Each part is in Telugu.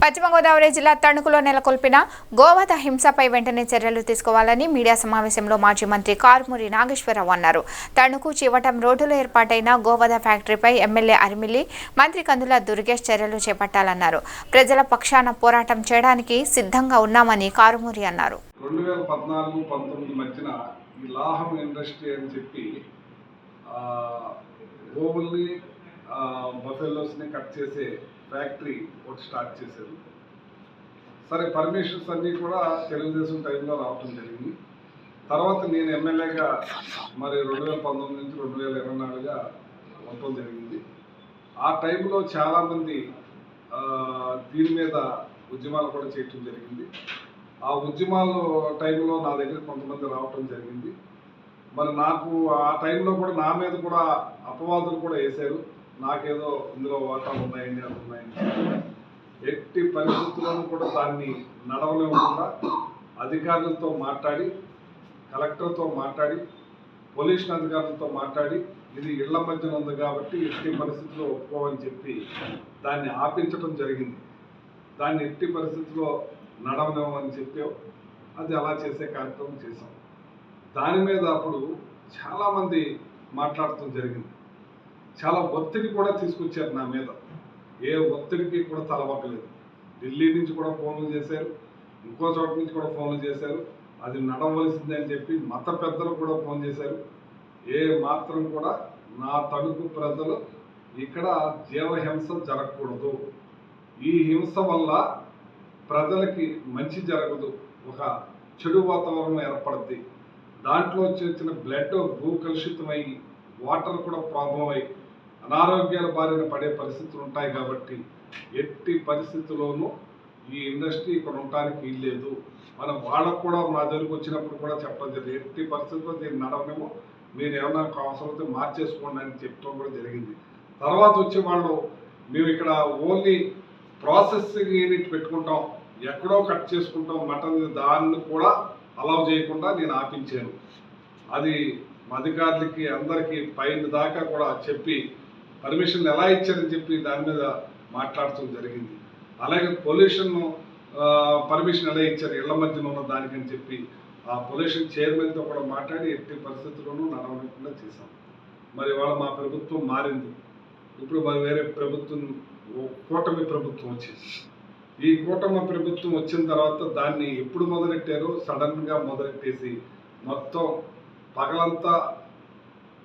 పశ్చిమ గోదావరి జిల్లా తణుకులో నెలకొల్పిన గోవధ హింసపై వెంటనే చర్యలు తీసుకోవాలని మీడియా సమావేశంలో మాజీ మంత్రి కారుమూరి నాగేశ్వరరావు అన్నారు. తణుకు చివటం రోడ్డులో ఏర్పాటైన గోవధ ఫ్యాక్టరీపై ఎమ్మెల్యే అరిమిల్లి, మంత్రి కందుల దుర్గేష్ చర్యలు చేపట్టాలన్నారు. ప్రజల పక్షాన పోరాటం చేయడానికి సిద్ధంగా ఉన్నామని కారుమూరి అన్నారు. 2014-19 మధ్యన ఈ లాహం ఇండస్ట్రీ అని చెప్పి గోవుల్ని బఫెల్లోస్ని కట్ చేసే ఫ్యాక్టరీ ఒకటి స్టార్ట్ చేశారు. సరే, పర్మిషన్స్ అన్నీ కూడా తెలుగుదేశం టైంలో రావటం జరిగింది. తర్వాత నేను ఎమ్మెల్యేగా మరి 2019 నుంచి 2024గా ఉండటం జరిగింది. ఆ టైంలో చాలామంది దీని మీద ఉద్యమాలు కూడా చేయటం జరిగింది. ఆ ఉద్యమాల టైంలో నా దగ్గర కొంతమంది రావటం జరిగింది. మరి నాకు ఆ టైంలో కూడా నా మీద కూడా అపవాదులు కూడా వేశారు. నాకేదో ఇందులో వాటాలు ఉన్నాయండి, అది ఉన్నాయండి. ఎట్టి పరిస్థితులను కూడా దాన్ని నడవలేకుండా అధికారులతో మాట్లాడి, కలెక్టర్తో మాట్లాడి, పోలీస్ అధికారులతో మాట్లాడి, ఇది ఇళ్ల మధ్యన ఉంది కాబట్టి ఎట్టి పరిస్థితుల్లో ఒప్పుకోమని చెప్పి దాన్ని ఆపించడం జరిగింది. దాన్ని ఎట్టి పరిస్థితుల్లో నడవలేమని చెప్పావు. అది అలా చేసే కార్యక్రమం చేశాం. దాని మీద అప్పుడు చాలామంది మాట్లాడటం జరిగింది. చాలా ఒత్తిడి కూడా తీసుకొచ్చారు నా మీద. ఏ ఒత్తిడికి కూడా తలవక్కలేదు. ఢిల్లీ నుంచి కూడా ఫోన్లు చేశారు, ఇంకో చోట నుంచి కూడా ఫోన్లు చేశారు. అది నడవలసిందే అని చెప్పి మత పెద్దలు కూడా ఫోన్ చేశారు. ఏ మాత్రం కూడా నా తణుకు ప్రజలు ఇక్కడ జీవహింస జరగకూడదు, ఈ హింస వల్ల ప్రజలకి మంచి జరగదు, ఒక చెడు వాతావరణం ఏర్పడుద్ది. దాంట్లో వచ్చిన బ్లడ్ భూకలుషితమై వాటర్ కూడా ప్రాబ్లం అయ్యి అనారోగ్యాల బారిన పడే పరిస్థితులు ఉంటాయి. కాబట్టి ఎట్టి పరిస్థితుల్లోనూ ఈ ఇండస్ట్రీ ఇక్కడ ఉండటానికి వీల్లేదు. మనం వాళ్ళకు కూడా మా దగ్గరికి వచ్చినప్పుడు కూడా చెప్పడం జరిగింది. ఎట్టి పరిస్థితుల్లో దీన్ని నడవనేమో, మీరు ఏమన్నా అవసరమైతే మార్చేసుకోండి అని చెప్పడం కూడా జరిగింది. తర్వాత వచ్చి వాళ్ళు మేము ఇక్కడ ఓన్లీ ప్రాసెసింగ్ యూనిట్ పెట్టుకుంటాం, ఎక్కడో కట్ చేసుకుంటాం మటన్, దాన్ని కూడా అలౌ చేయకుండా నేను ఆపించాను. అది అధికారులకి అందరికీ పైన దాకా కూడా చెప్పి పర్మిషన్ ఎలా ఇచ్చారని చెప్పి దాని మీద మాట్లాడటం జరిగింది. అలాగే పొల్యూషన్ పర్మిషన్ ఎలా ఇచ్చారు ఇళ్ల మధ్యన ఉన్న దానికని చెప్పి ఆ పొల్యూషన్ చైర్మన్తో కూడా మాట్లాడి ఎట్టి పరిస్థితుల్లోనూ నడవకుండా చేశాం. మరి వాళ్ళ మా ప్రభుత్వం మారింది. ఇప్పుడు మరి వేరే ప్రభుత్వం, కూటమి ప్రభుత్వం వచ్చింది. ఈ కూటమి ప్రభుత్వం వచ్చిన తర్వాత దాన్ని ఎప్పుడు మొదలెట్టారో సడన్గా మొదలెట్టేసి మొత్తం పగలంతా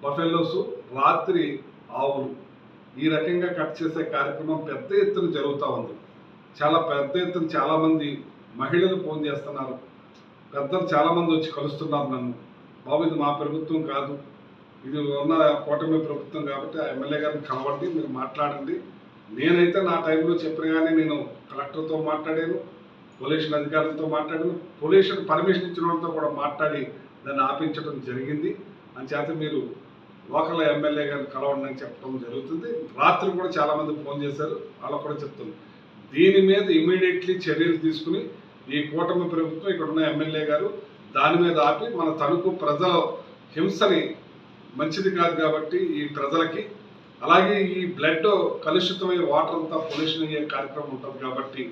బఫెల్లోస్, రాత్రి ఆవులు, ఈ రకంగా కట్ చేసే కార్యక్రమం పెద్ద ఎత్తున జరుగుతూ ఉంది. చాలా పెద్ద ఎత్తున చాలామంది మహిళలు ఫోన్ చేస్తున్నారు, పెద్దలు చాలామంది వచ్చి కలుస్తున్నారు నన్ను. బాబు, ఇది మా ప్రభుత్వం కాదు, ఇది ఉన్న కూటమి ప్రభుత్వం కాబట్టి ఆ ఎమ్మెల్యే గారిని కలవండి, మీరు మాట్లాడండి. నేనైతే నా టైంలో చెప్పినగానే నేను కలెక్టర్తో మాట్లాడాను, పొల్యూషన్ అధికారులతో మాట్లాడాను, పొల్యూషన్ పర్మిషన్ ఇచ్చిన వాళ్ళతో కూడా మాట్లాడి దాన్ని ఆపించడం జరిగింది. అంచేత మీరు లోకల్ ఎమ్మెల్యే గారిని కలవండి అని చెప్పడం జరుగుతుంది. రాత్రి కూడా చాలామంది ఫోన్ చేశారు, వాళ్ళకు కూడా చెప్తుంది. దీని మీద ఇమీడియట్లీ చర్యలు తీసుకుని ఈ కూటమి ప్రభుత్వం, ఇక్కడ ఉన్న ఎమ్మెల్యే గారు దాని మీద ఆపి మన తణుకు ప్రజల హింసని మంచిది కాదు కాబట్టి ఈ ప్రజలకి, అలాగే ఈ బ్లడ్ కలుషితమైన వాటర్ అంతా పొల్యూషన్ అయ్యే కార్యక్రమం ఉంటుంది కాబట్టి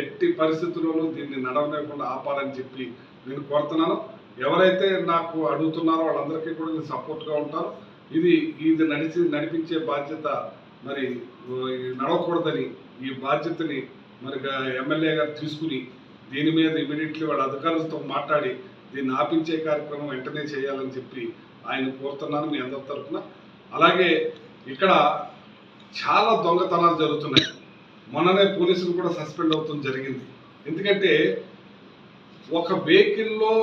ఎట్టి పరిస్థితుల్లోనూ దీన్ని నడవలేకుండా ఆపాలని చెప్పి నేను కోరుతున్నాను. ఎవరైతే నాకు అడుగుతున్నారో వాళ్ళందరికీ కూడా నేను సపోర్ట్గా ఉంటాను. ఇది నడిపించే బాధ్యత మరి నడవకూడదని ఈ బాధ్యతని మరి ఎమ్మెల్యే గారు తీసుకుని దీని మీద ఇమీడియట్లీ వాళ్ళ అధికారులతో మాట్లాడి దీన్ని ఆపించే కార్యక్రమం వెంటనే చేయాలని చెప్పి ఆయన కోరుతున్నాను మీ అందరి తరఫున. అలాగే ఇక్కడ చాలా దొంగతనాలు జరుగుతున్నాయి. మొన్ననే పోలీసులు కూడా సస్పెండ్ అవుతుంది జరిగింది. ఎందుకంటే ఒక వెహికల్లో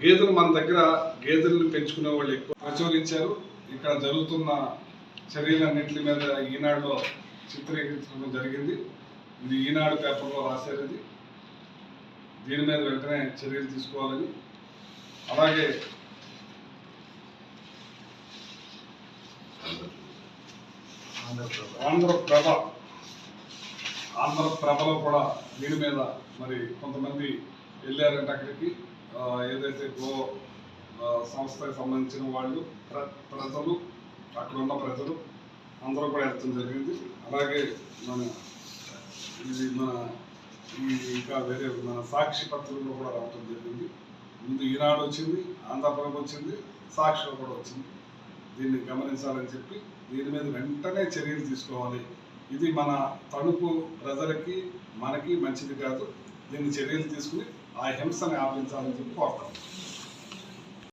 గేదెలు, మన దగ్గర గేదెలను పెంచుకునే వాళ్ళు ఎక్కువ ప్రచురించారు. ఇక్కడ జరుగుతున్న చర్యలన్నింటి మీద ఈనాడులో చిత్రీకరించడం జరిగింది. ఇది ఈనాడు పేపర్లో రాశారు. ఇది దీని మీద వెంటనే చర్యలు తీసుకోవాలని, అలాగే ఆంధ్రప్రభలో కూడా దీని మీద మరి కొంతమంది వెళ్ళారంటే అక్కడికి, ఏదైతే గో సంస్థకు సంబంధించిన వాళ్ళు, ప్రజలు, అక్కడ ఉన్న ప్రజలు అందరూ కూడా వెళ్తాం జరిగింది. అలాగే మన ఇంకా వేరే మన సాక్షి పత్రికలో కూడా రావటం జరిగింది. ముందు ఈనాడు వచ్చింది, ఆంధ్రప్రభ వచ్చింది, సాక్షిలో కూడా వచ్చింది. దీన్ని గమనించాలని చెప్పి దీని మీద వెంటనే చర్యలు తీసుకోవాలి. ఇది మన తణుకు ప్రజలకి మనకి మంచిది కాదు. దీన్ని చర్యలు తీసుకుని ఆ హింసని ఆపించాలని చెప్పి కోరుతాం.